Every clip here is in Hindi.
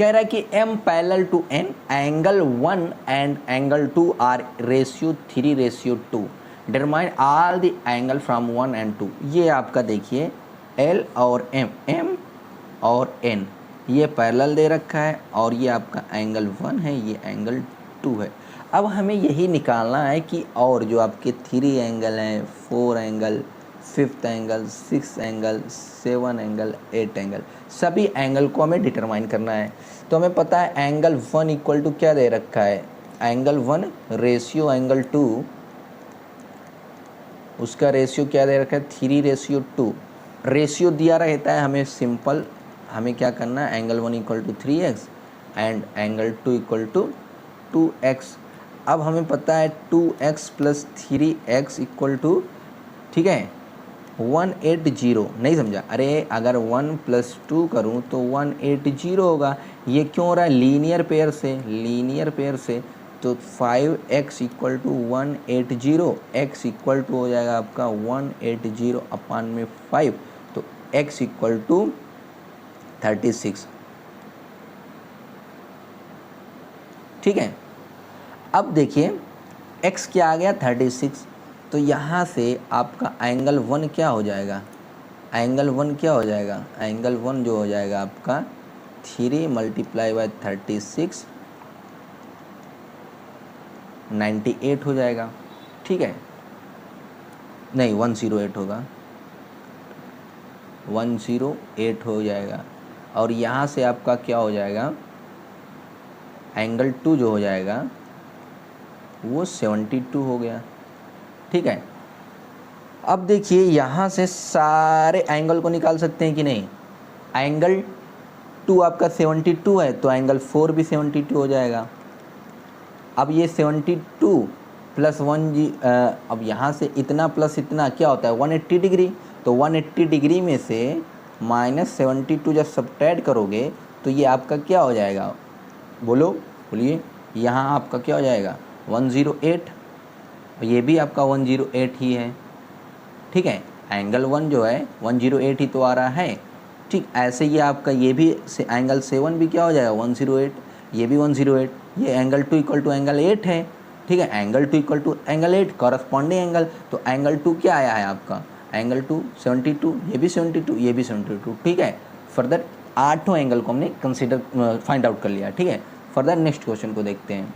कह रहा है कि m parallel to n, angle 1 and angle 2 are ratio 3:2, determine all the angle from 1 and 2। ये आपका देखिए l और m और n ये पैरेलल दे रखा है और ये आपका एंगल 1 है, ये एंगल 2 है। अब हमें यही निकालना है कि और जो आपके 3 एंगल हैं, 4 angle, 5th angle, 6 angle, 7 angle, 8 angle, सभी एंगल को हमें डिटरमाइन करना है। तो हमें पता है एंगल 1 इक्वल टू क्या दे रखा है, एंगल 1 रेशियो एंगल 2, उसका रेशियो क्या दे रखा है 3:2। रेशियो दिया रहता है हमें सिंपल, हमें क्या करना है angle 1 equal to 3x and angle 2 equal to 2x। अब हमें पता है 2x plus 3x equal to, ठीक है 180। नहीं समझा, अरे अगर 1 प्लस 2 करूँ तो 180 होगा। ये क्यों हो रहा है, लीनियर पेयर से। तो 5x equal to 180, x equal to हो जाएगा आपका 180 अपान में 5, तो x इक्वल टू 36। ठीक है, अब देखिए x क्या आ गया 36, तो यहाँ से आपका एंगल 1 क्या हो जाएगा, एंगल 1 क्या हो जाएगा, एंगल 1 जो हो जाएगा आपका 3 मल्टीप्लाई बाय 36, 98 हो जाएगा। ठीक है, नहीं 108 होगा, 108 हो जाएगा। और यहाँ से आपका क्या हो जाएगा, एंगल 2 जो हो जाएगा वो 72 हो गया। ठीक है, अब देखिए यहाँ से सारे एंगल को निकाल सकते हैं कि नहीं। एंगल 2 आपका 72 है तो एंगल 4 भी 72 हो जाएगा। अब ये 72 प्लस 1 अब यहाँ से इतना प्लस इतना क्या होता है 180 डिग्री, तो 180 डिग्री में से -72 जब सब्ट्रैक्ट करोगे तो ये आपका क्या हो जाएगा, बोलिए यहाँ आपका क्या हो जाएगा 108, ये भी आपका 108 ही है। ठीक है, एंगल 1 जो है 108 ही तो आ रहा है। ठीक, ऐसे ही आपका ये भी एंगल 7 भी क्या हो जाएगा 108, ये भी 108, ये एंगल 2 इक्वल टू एंगल 8 है। ठीक है, angle 2 equal to angle 8 corresponding angle, तो एंगल 2 क्या आया है आपका, एंगल 2 72, ये भी 72, ये भी 72। ठीक है, फर्दर 8 एंगल को हमने कंसिडर फाइंड आउट कर लिया। ठीक है, फर्दर नेक्स्ट क्वेश्चन को देखते हैं।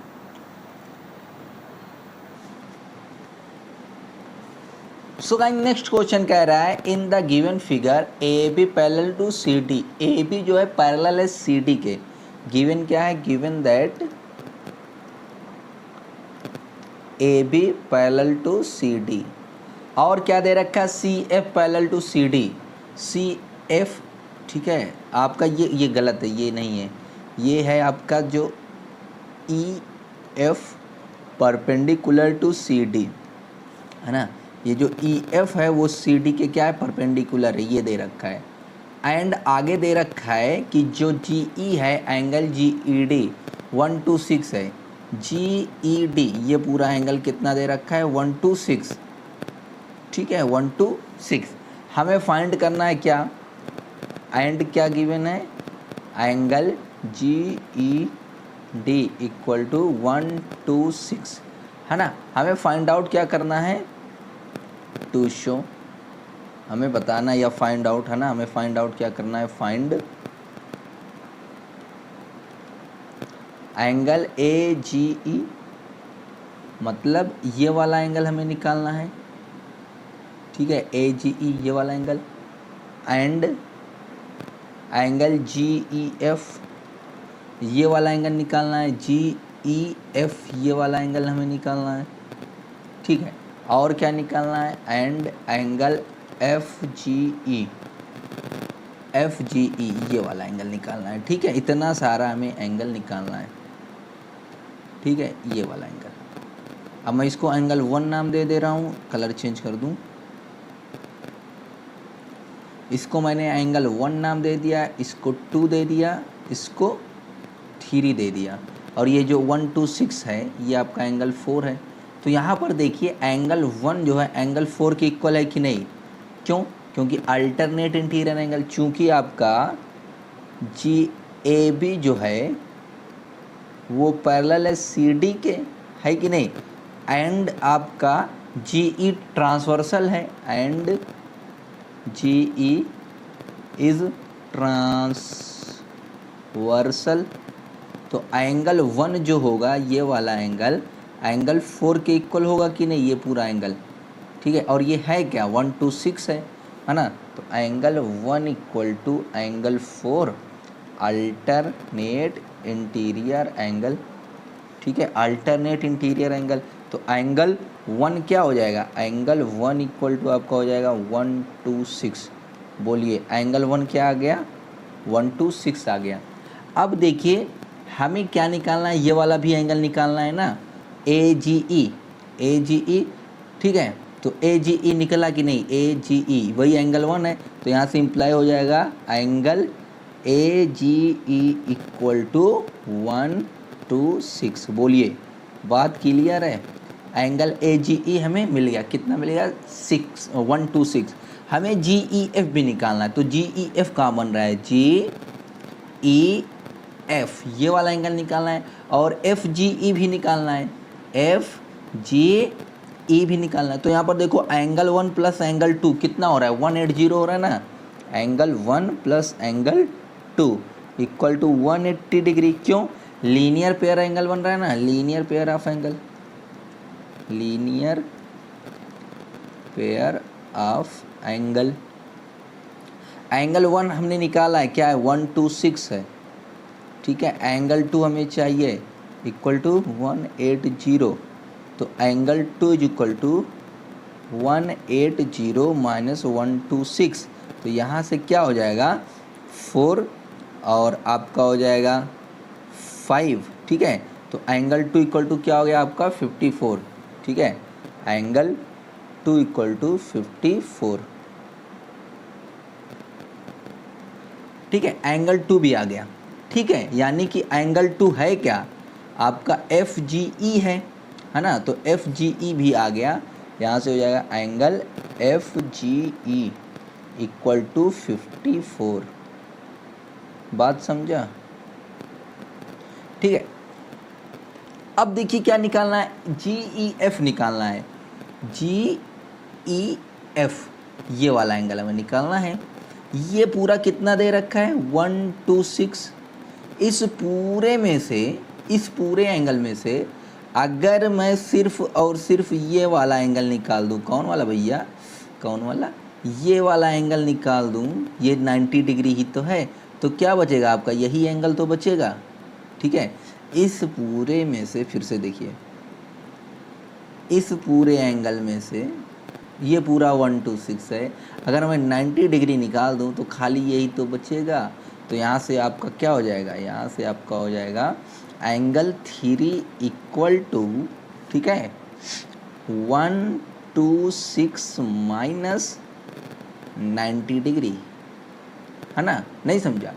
सो गाइस नेक्स्ट क्वेश्चन कह रहा है in the given figure A B parallel to C D, A B जो है पैरेलल है सी डी के। गिवन क्या है, given that A B parallel to C D, और क्या दे रखा है C F parallel to C D, C F. ठीक है, आपका ये गलत है, ये नहीं है, ये है आपका जो E F perpendicular to C D है ना। ये जो ई एफ है वो सी डी के क्या है परपेंडिकुलर है, ये दे रखा है। एंड आगे दे रखा है कि जो जी ई है एंगल जी ई डी 126 है, जी ई डी ये पूरा एंगल कितना दे रखा है 126। ठीक है, 126 हमें फाइंड करना है क्या, एंड क्या गिवन है angle G E D equal to 126 है ना। हमें फाइंड आउट क्या करना है, टू शो, हमें बताना या फाइंड आउट है ना, हमें फाइंड आउट क्या करना है, फाइंड एंगल ए जी ई, मतलब ये वाला एंगल हमें निकालना है। ठीक है, ए जी ई ये वाला angle, and angle G E F ये वाला एंगल निकालना है, जी ई एफ ये वाला एंगल हमें निकालना है। ठीक है, और क्या निकालना है, एंड एंगल एफ जी ई ये वाला एंगल निकालना है। ठीक है, इतना सारा हमें एंगल निकालना है। ठीक है, ये वाला एंगल, अब मैं इसको एंगल 1 नाम दे रहा हूँ, कलर चेंज कर दूँ, इसको मैंने एंगल 1 नाम दे दिया, इसको 2 दे दिया, इसको 3 दे दिया, और ये जो 126 है ये आपका एंगल 4 है। तो यहाँ पर देखिए एंगल 1 जो है एंगल 4 के इक्वल है कि नहीं, क्यों, क्योंकि अल्टरनेट इंटीरियर एंगल, चूँकि आपका जी ए बी जो है वो पैरेलल है सी डी के, है कि नहीं, एंड आपका जी ई ट्रांसवर्सल है, and G E is transversal. तो एंगल 1 जो होगा ये वाला एंगल, एंगल 4 के इक्वल होगा कि नहीं, ये पूरा एंगल, ठीक है। और ये है क्या, 126 है ना। तो angle 1 equal to angle 4 alternate interior angle, ठीक है, अल्टरनेट इंटीरियर एंगल। तो एंगल 1 क्या हो जाएगा, एंगल 1 इक्वल टू आपका हो जाएगा 126। बोलिए एंगल 1 क्या आ गया, 126 आ गया। अब देखिए हमें क्या निकालना है, ये वाला भी एंगल निकालना है ना, ए जी ई, ठीक है। तो ए जी ई निकला कि नहीं, ए जी ई वही एंगल 1 है, तो यहाँ से इम्प्लाई हो जाएगा angle A G E equal to 126। बोलिए बात क्लियर है। एंगल ए जी ई हमें मिल गया, कितना मिलेगा, 126। हमें जी ई एफ भी निकालना है, तो जी ई एफ कहाँ बन रहा है, जी ई एफ ये वाला एंगल निकालना है, और एफ जी ई भी निकालना है, एफ जी ई भी निकालना है। तो यहाँ पर देखो एंगल 1 प्लस एंगल 2 कितना हो रहा है, 180 हो रहा है ना। Angle 1 plus angle 2 equal to 180 degree. क्यों, लीनियर पेयर एंगल बन रहा है ना, linear pair of angle, linear pair of angle. Angle 1 हमने निकाला है, क्या है, 126 है, ठीक है। एंगल 2 हमें चाहिए इक्वल टू 180। तो angle 2 is equal to 180 minus 126। तो यहाँ से क्या हो जाएगा 4 और आपका हो जाएगा 5, ठीक है। तो एंगल 2 इक्वल टू क्या हो गया आपका 54, ठीक है। एंगल 2 इक्वल टू 54, ठीक है। एंगल 2 भी आ गया, ठीक है। यानी कि एंगल 2 है क्या आपका एफ जी ई है ना। तो एफ जी ई भी आ गया, यहाँ से हो जाएगा angle F G E equal to 54। बात समझा, ठीक है। अब देखिए क्या निकालना है, जी ई एफ निकालना है, जी ई एफ ये वाला एंगल हमें निकालना है। ये पूरा कितना दे रखा है 126। इस पूरे में से, इस पूरे एंगल में से अगर मैं सिर्फ और सिर्फ ये वाला एंगल निकाल दूँ, कौन वाला भैया, कौन वाला, ये वाला एंगल निकाल दूँ, ये 90 डिग्री ही तो है, तो क्या बचेगा आपका, यही एंगल तो बचेगा, ठीक है। इस पूरे में से फिर से देखिए, इस पूरे एंगल में से ये पूरा 126 है, अगर मैं 90 डिग्री निकाल दूँ तो खाली यही तो बचेगा। तो यहाँ से आपका क्या हो जाएगा, यहाँ से आपका हो जाएगा एंगल 3 इक्वल टू, ठीक है, 126 माइनस 90 डिग्री, है ना, नहीं समझा।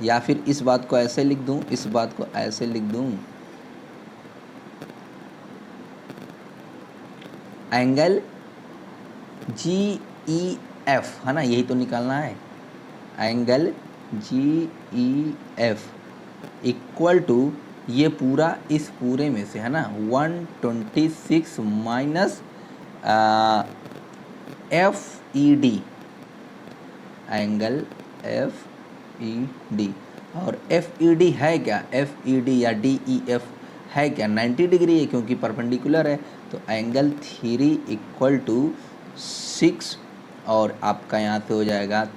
या फिर इस बात को ऐसे लिख दूँ, इस बात को ऐसे लिख दूँ, एंगल जी ई एफ, है ना, यही तो निकालना है, angle G E F equal to ये पूरा इस पूरे में से, है ना, 126 minus F E D, angle F E D. और एफ ई डी है क्या, एफ ई डी या डी ई एफ है क्या, 90 डिग्री है क्योंकि परपेंडिकुलर है। तो एंगल 3 इक्वल टू 6 और आपका यहाँ पे हो जाएगा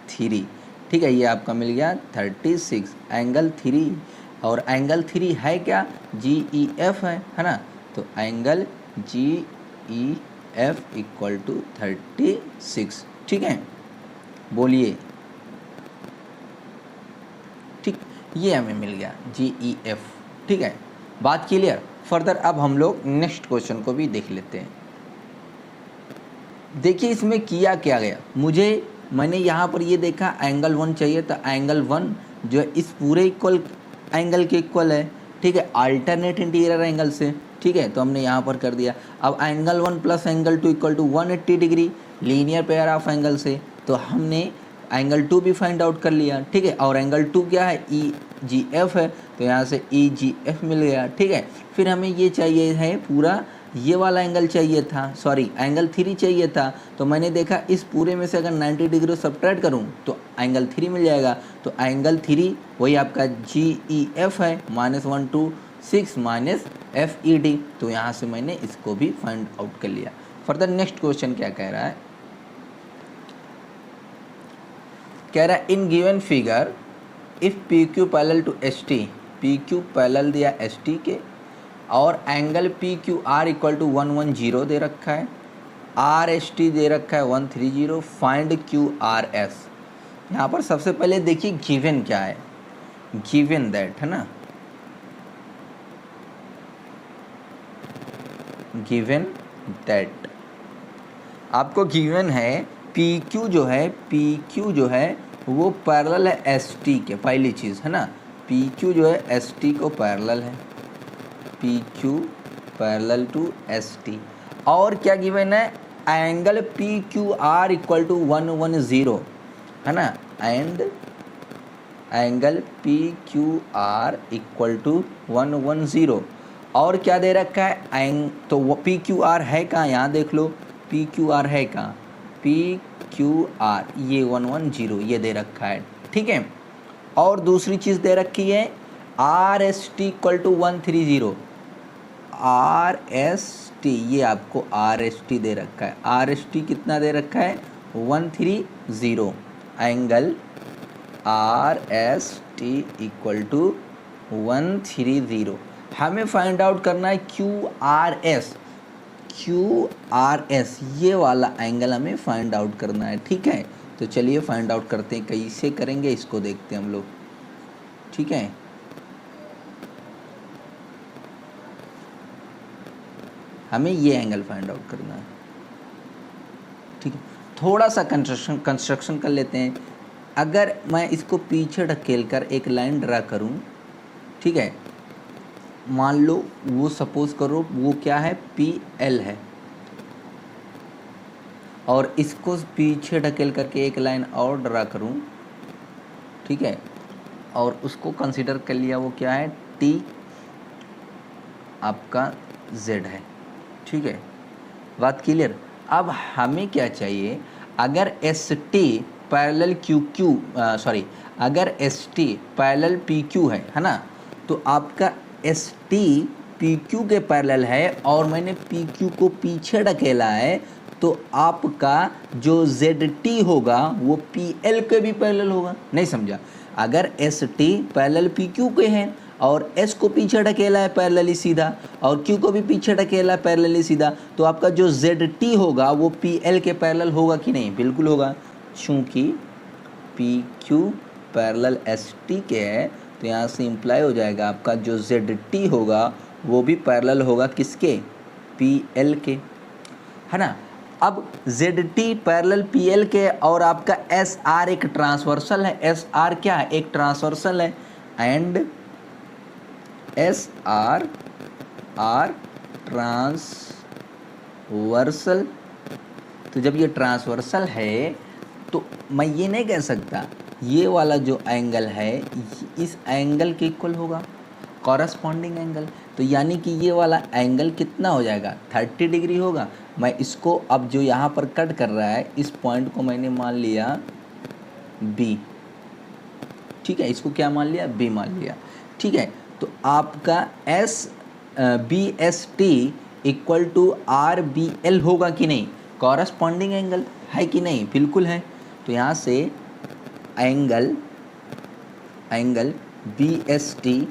3, ठीक है। ये आपका मिल गया 36, एंगल 3। और एंगल 3 है क्या, जी ई एफ है ना। तो angle G E F equal to 36, ठीक है। बोलिए, ठीक, ये हमें मिल गया जी ई एफ, ठीक है। बात क्लियर। फर्दर अब हम लोग नेक्स्ट क्वेश्चन को भी देख लेते हैं। देखिए इसमें किया क्या गया, मैंने यहाँ पर ये देखा एंगल 1 चाहिए, तो एंगल 1 जो है इस पूरे इक्वल एंगल के इक्वल है, ठीक है, अल्टरनेट इंटीरियर एंगल से, ठीक है। तो हमने यहाँ पर कर दिया। अब angle 1 plus angle 2 equal to 180 degree, linear pair of angle से। तो हमने एंगल 2 भी फाइंड आउट कर लिया, ठीक है। और एंगल 2 क्या है, ई जी एफ है, तो यहाँ से ई जी एफ मिल गया, ठीक है। फिर हमें ये चाहिए है पूरा ये वाला एंगल चाहिए था, सॉरी एंगल 3 चाहिए था। तो मैंने देखा इस पूरे में से अगर 90 डिग्री सब्ट्रैक्ट करूँ तो एंगल 3 मिल जाएगा। तो एंगल 3 वही आपका जी ई एफ है, -126 माइनस एफ ई डी। तो यहाँ से मैंने इसको भी फाइंड आउट कर लिया। फर्दर नेक्स्ट क्वेश्चन क्या कह रहा है, कह रहा है in given figure if P Q parallel to S T, P Q parallel दिया एस टी के, और angle P Q R equal to 110 दे रखा है, आर एस टी दे रखा है 130, फाइंड क्यू आर एस। यहाँ पर सबसे पहले देखिए गिवन क्या है, गिवन दैट है ना, गिवन दैट आपको गिवन है पी क्यू जो है, पी क्यू जो है वो पैरेलल है एस टी के, पहली चीज़ है ना, पी क्यू जो है एस टी को पैरेलल है, P Q parallel to S T. और क्या गिवन है, angle P Q R equal to 110 है ना, and angle P Q R equal to 110। और क्या दे रखा है, तो वो पी क्यू आर है कहाँ, यहाँ देख लो पी क्यू आर है कहाँ, पी क्यू आर ये 110 ये दे रखा है, ठीक है। और दूसरी चीज़ दे रखी है R S T equal to 130, R S T ये आपको आर एस टी दे रखा है, आर एस टी कितना दे रखा है 130, angle R S T equal to 130। हमें फाइंड आउट करना है Q R S, Q R S ये वाला एंगल हमें फाइंड आउट करना है, ठीक है। तो चलिए फाइंड आउट करते हैं, कैसे करेंगे इसको देखते हैं हम लोग, ठीक है। हमें ये एंगल फाइंड आउट करना है, ठीक है। थोड़ा सा कंस्ट्रक्शन कर लेते हैं। अगर मैं इसको पीछे ढकेल कर एक लाइन ड्रा करूं, ठीक है, मान लो वो सपोज करो वो क्या है पी एल है, और इसको पीछे ढकेल करके एक लाइन और ड्रा करूं, ठीक है, और उसको कंसीडर कर लिया वो क्या है टी आपका जेड है, ठीक है। बात क्लियर। अब हमें क्या चाहिए, अगर S T parallel Q Q sorry अगर S T parallel P Q है ना, तो आपका एस टी पी क्यू के पैरेलल है और मैंने पी क्यू को पीछे ढकेला है, तो आपका जो जेड टी होगा वो पी एल के भी पैरेलल होगा। नहीं समझा, अगर S T parallel P Q के हैं और एस को पीछे ढकेला है पैरेलली सीधा, और क्यू को भी पीछे ढकेला है पैरेलली सीधा, तो आपका जो जेड टी होगा वो पी एल के पैरेलल होगा कि नहीं, बिल्कुल होगा। चूँकि P Q parallel S T के है, तो यहाँ से इम्प्लाई हो जाएगा आपका जो जेड टी होगा वो भी पैरेलल होगा किसके, पी एल के, है ना। अब Z T parallel P L के, और आपका एस आर एक ट्रांसवर्सल है, एस आर क्या है एक ट्रांसवर्सल है, and S R are transversal. तो जब ये ट्रांसवर्सल है तो मैं ये नहीं कह सकता ये वाला जो एंगल है इस एंगल के इक्वल होगा, कॉरस्पॉन्डिंग एंगल। तो यानी कि ये वाला एंगल कितना हो जाएगा 30 डिग्री होगा। मैं इसको अब जो यहाँ पर कट कर रहा है इस पॉइंट को मैंने मान लिया बी, ठीक है, इसको क्या मान लिया बी मान लिया, ठीक है। तो आपका S B S T equal to R B L होगा कि नहीं, कॉरस्पॉन्डिंग एंगल है कि नहीं, बिल्कुल है। तो यहाँ से angle B S T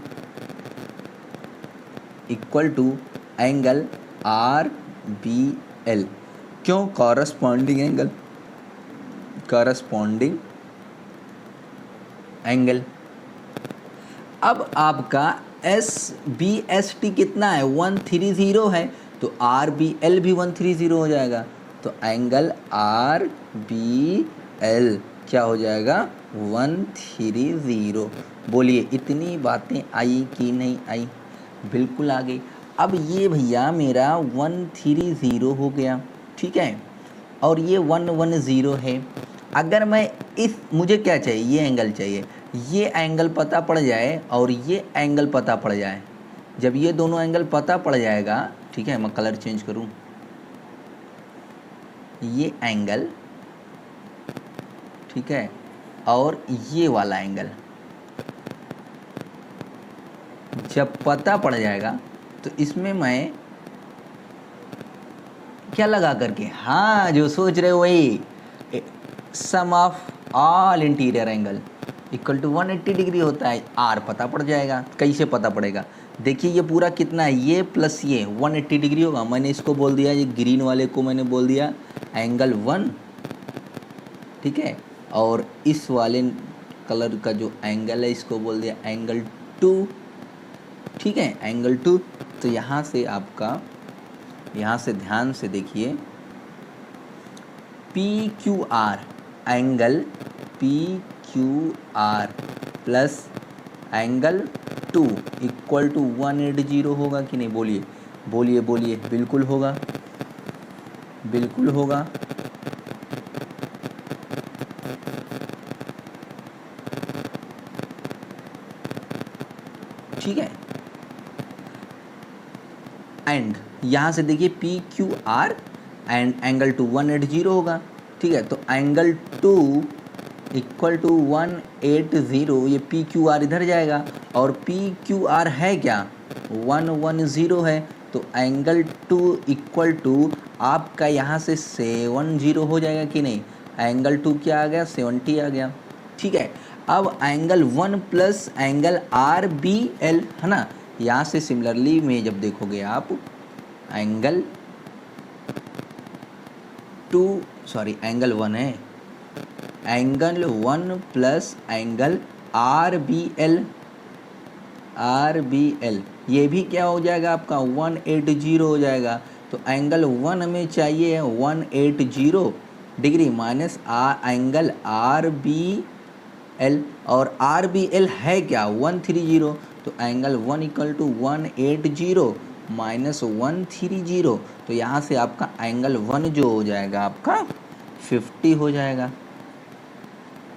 equal to angle R B L, क्यों, कॉरस्पॉन्डिंग एंगल, कॉरस्पॉन्डिंग एंगल। अब आपका एस बी एस टी कितना है 130 है, तो आर बी एल भी 130 हो जाएगा। तो एंगल आर बी एल क्या हो जाएगा 130। बोलिए इतनी बातें आई कि नहीं आई, बिल्कुल आ गई। अब ये भैया मेरा 130 हो गया, ठीक है, और ये 110 है। अगर मैं मुझे क्या चाहिए, ये एंगल चाहिए, ये एंगल पता पड़ जाए और ये एंगल पता पड़ जाए, जब ये दोनों एंगल पता पड़ जाएगा, ठीक है, मैं कलर चेंज करूं, ये एंगल, ठीक है, और ये वाला एंगल जब पता पड़ जाएगा तो इसमें मैं क्या लगा करके, हाँ जो सोच रहे हो वही, sum of all interior angle equal to 180 degree होता है। आर पता पड़ जाएगा। कैसे पता पड़ेगा, देखिए ये पूरा कितना है, ये प्लस ये 180 डिग्री होगा। मैंने इसको बोल दिया, ये ग्रीन वाले को मैंने बोल दिया एंगल 1, ठीक है, और इस वाले कलर का जो एंगल है इसको बोल दिया एंगल 2, ठीक है, एंगल 2। तो यहाँ से आपका, यहाँ से ध्यान से देखिए, P Q R angle P Q R plus angle 2 equal to 180 होगा कि नहीं, बोलिए बोलिए बोलिए, बिल्कुल होगा, बिल्कुल होगा। ठीक है, एंड यहाँ से देखिए P Q are and angle 2 180 होगा, ठीक है। तो एंगल 2 इक्वल टू 180, ये पी क्यू आर इधर जाएगा और पी क्यू आर है क्या, 110 है। तो एंगल 2 इक्वल टू आपका यहाँ से 70 हो जाएगा कि नहीं, एंगल 2 क्या आ गया, 70 आ गया, ठीक है। अब angle 1 plus angle R B L है ना, यहाँ से सिमिलरली में जब देखोगे आप एंगल 2, सॉरी एंगल 1 है, angle 1 plus angle R B L, R B L ये भी क्या हो जाएगा आपका 180 हो जाएगा। तो एंगल 1 हमें चाहिए 180 degree minus angle R B L, और आर बी एल है क्या 130, तो एंगल 1 इक्वल टू 180 माइनस 130। तो यहाँ से आपका एंगल 1 जो हो जाएगा आपका 50 हो जाएगा।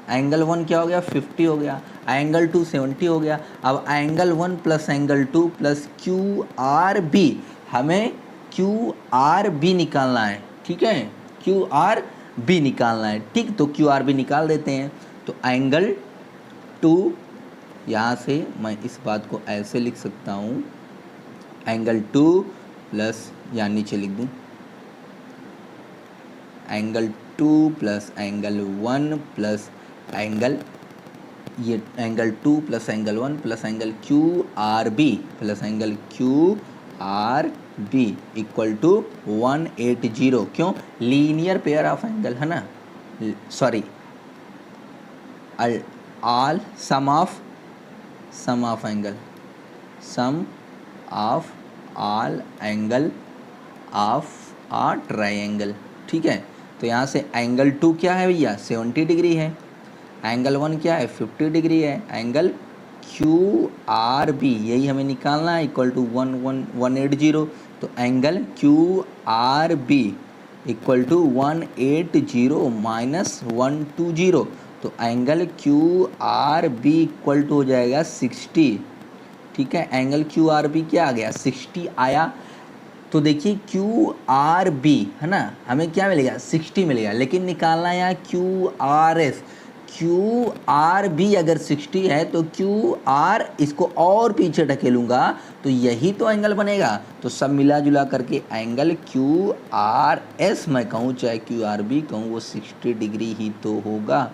एंगल 1 क्या हो गया, 50 हो गया, एंगल 2 70 हो गया। अब angle 1 plus angle 2 plus Q R B, हमें क्यू आर बी निकालना है, ठीक है, क्यू आर बी निकालना है, ठीक। तो क्यू आर बी निकाल देते हैं। तो एंगल 2, यहाँ से मैं इस बात को ऐसे लिख सकता हूँ, एंगल 2 प्लस, या नीचे लिख दूँ, angle 2 plus angle 1 plus angle, ये angle 2 plus angle 1 plus angle Q R B plus angle Q R B equal to 180। क्यों, लीनियर पेयर ऑफ एंगल है ना, sorry all sum of angle, sum of all angle of a triangle, ठीक है। तो यहाँ से एंगल 2 क्या है भैया 70 डिग्री है, एंगल 1 क्या है 50 डिग्री है, एंगल क्यू आर बी यही हमें निकालना है इक्वल टू 180। तो angle Q R B equal to 180 minus 120, तो angle Q R B equal to हो जाएगा 60, ठीक है। एंगल क्यू आर बी क्या आ गया 60 आया। तो देखिए क्यू आर बी है ना, हमें क्या मिलेगा 60 मिलेगा, लेकिन निकालना है यहाँ Q R S. Q R B अगर 60 है तो क्यू आर इसको और पीछे ढकेलूँगा तो यही तो एंगल बनेगा। तो सब मिला जुला करके एंगल क्यू आर एस मैं कहूँ चाहे क्यू आर बी कहूँ, वो 60 डिग्री ही तो होगा।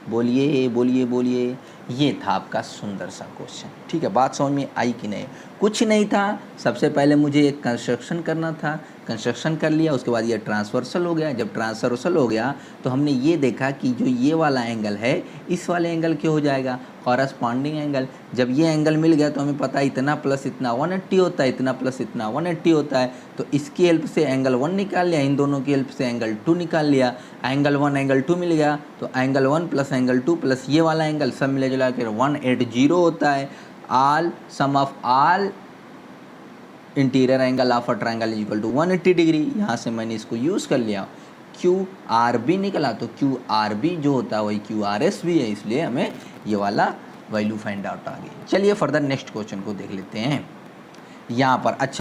बोलिए बोलिए बोलिए, ये था आपका सुंदर सा क्वेश्चन, ठीक है। बात समझ में आई कि नहीं, कुछ नहीं था, सबसे पहले मुझे एक कंस्ट्रक्शन करना था, कंस्ट्रक्शन कर लिया, उसके बाद ये ट्रांसवर्सल हो गया। जब ट्रांसवर्सल हो गया तो हमने ये देखा कि जो ये वाला एंगल है इस वाले एंगल क्या हो जाएगा कॉरस्पॉन्डिंग एंगल। जब ये एंगल मिल गया तो हमें पता है इतना प्लस इतना 180 होता है, इतना प्लस इतना 180 होता है। तो इसकी हेल्प से एंगल 1 निकाल लिया, इन दोनों की हेल्प से एंगल 2 निकाल लिया, एंगल 1 एंगल 2 मिल गया। तो एंगल 1 प्लस एंगल 2 प्लस ये वाला एंगल सब मिला जुला कर 180 होता है। All sum of all interior angle of a triangle is equal to 180 degree. यहाँ से मैंने इसको यूज़ कर लिया, क्यू आर बी निकला, तो क्यू आर बी जो होता है वही क्यू आर एस भी है, इसलिए हमें ये वाला वैल्यू फाइंड आउट आ गई। चलिए फर्दर नेक्स्ट क्वेश्चन को देख लेते हैं यहाँ पर। अच्छा